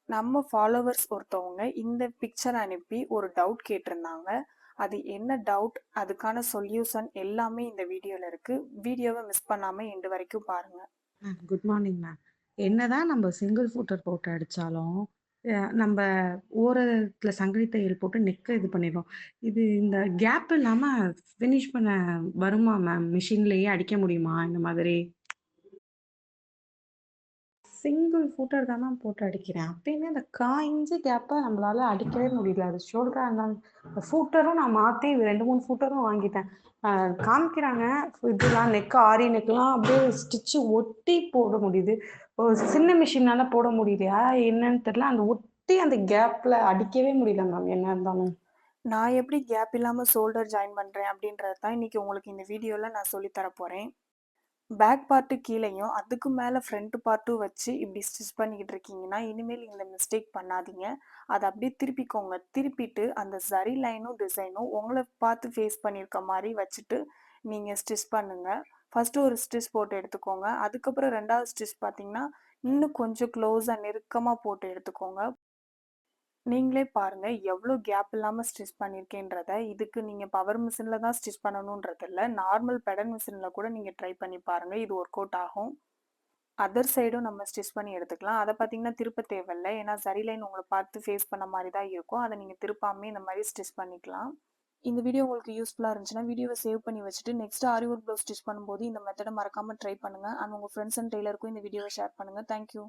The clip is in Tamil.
நம்ம ஃபாலோவர்ஸ் ஒருத்தவங்க இந்த பிக்சர் அனுப்பி ஒரு டவுட் கேட்டிருந்தாங்க. அது என்ன டவுட், அதுக்கான சொல்யூஷன் எல்லாமே இந்த வீடியோல இருக்கு. வீடியோவை மிஸ் பண்ணாம எண்டு வரைக்கும் பாருங்க. Good morning ma'am. என்னதான் நம்ம சிங்கிள் ஃபூட்டர் போட்டு அடிச்சாலும், நம்ப ஓரத்துல சங்கிலி தையல் போட்டு நெக்க இது பண்ணிடுறோம். இந்த கேப் இல்லாம ஃபினிஷ் பண்ண வருமா மேம்? மிஷின்லயே அடிக்க முடியுமா இந்த மாதிரி? சிங்கிள் ஃபூட்டர் தான் மேம் போட்டு அடிக்கிறேன். அப்பயுமே அந்த 1/4 இன்ச்சு கேப்ப நம்மளால அடிக்கவே முடியல. அது ஷோல்டரா இருந்தாலும் ஃபூட்டரும் நான் மாத்தி 2, 3 ஃபூட்டரும் வாங்கிட்டேன். காமிக்கிறாங்க. இதெல்லாம் நெக் ஆரி நெக்லாம் அப்படியே ஸ்டிச்சு ஒட்டி போட முடியுது. ஒரு சின்ன மிஷினால போட முடியலையா என்னன்னு தெரியல. அந்த ஒட்டி அந்த கேப்ல அடிக்கவே முடியல மேம் என்ன இருந்தாலும். நான் எப்படி கேப் இல்லாம ஷோல்டர் ஜாயின் பண்றேன் அப்படின்றது தான் இன்னைக்கு உங்களுக்கு இந்த வீடியோல நான் சொல்லித் தர போறேன். பேக் பார்ட்டு கீழேயும் அதுக்கு மேலே ஃப்ரண்ட் பார்ட்டும் வச்சு இப்படி ஸ்டிச் பண்ணிக்கிட்டு இருக்கீங்கன்னா இனிமேல் இந்த மிஸ்டேக் பண்ணாதீங்க. அதை அப்படியே திருப்பிக்கோங்க. திருப்பிட்டு அந்த சரி லைனும் டிசைனும் உங்களை பார்த்து ஃபேஸ் பண்ணியிருக்க மாதிரி வச்சுட்டு நீங்கள் ஸ்டிச் பண்ணுங்க. ஃபர்ஸ்ட் ஒரு ஸ்டிச் போட்டு எடுத்துக்கோங்க. அதுக்கப்புறம் ரெண்டாவது ஸ்டிச் பார்த்தீங்கன்னா இன்னும் கொஞ்சம் க்ளோஸாக நெருக்கமாக போட்டு எடுத்துக்கோங்க. நீங்களே பாருங்க எவ்வளோ கேப் இல்லாமல் ஸ்டிச் பண்ணியிருக்கேன்றத. இதுக்கு நீங்கள் பவர் மிஷினில் தான் ஸ்டிச் பண்ணணுன்றது இல்லை, நார்மல் பெடல் மிஷினில் கூட நீங்கள் ட்ரை பண்ணி பாருங்கள், இது ஒர்க் அவுட் ஆகும். அதர் சைடும் நம்ம ஸ்டிச் பண்ணி எடுத்துக்கலாம். அதை பார்த்தீங்கன்னா திருப்ப தேவையில்லை, ஏன்னா சரி லைன் உங்களை பார்த்து ஃபேஸ் பண்ண மாதிரி தான் இருக்கும். அதை நீங்கள் திருப்பாமே இந்த மாதிரி ஸ்டிச் பண்ணிக்கலாம். இந்த வீடியோ உங்களுக்கு யூஸ்ஃபுல்லாக இருந்துச்சுன்னா வீடியோவை சேவ் பண்ணி வச்சுட்டு நெக்ஸ்ட் ஆரி ஒர்க் ப்ளவுஸ் ஸ்டிச் பண்ணும்போது இந்த மெத்தடை மறக்காமல் ட்ரை பண்ணுங்கள். அண்ட் உங்கள் ஃப்ரெண்ட்ஸ் அண்ட் டெய்லருக்கும் இந்த வீடியோவை ஷேர் பண்ணுங்கள். தேங்க்யூ.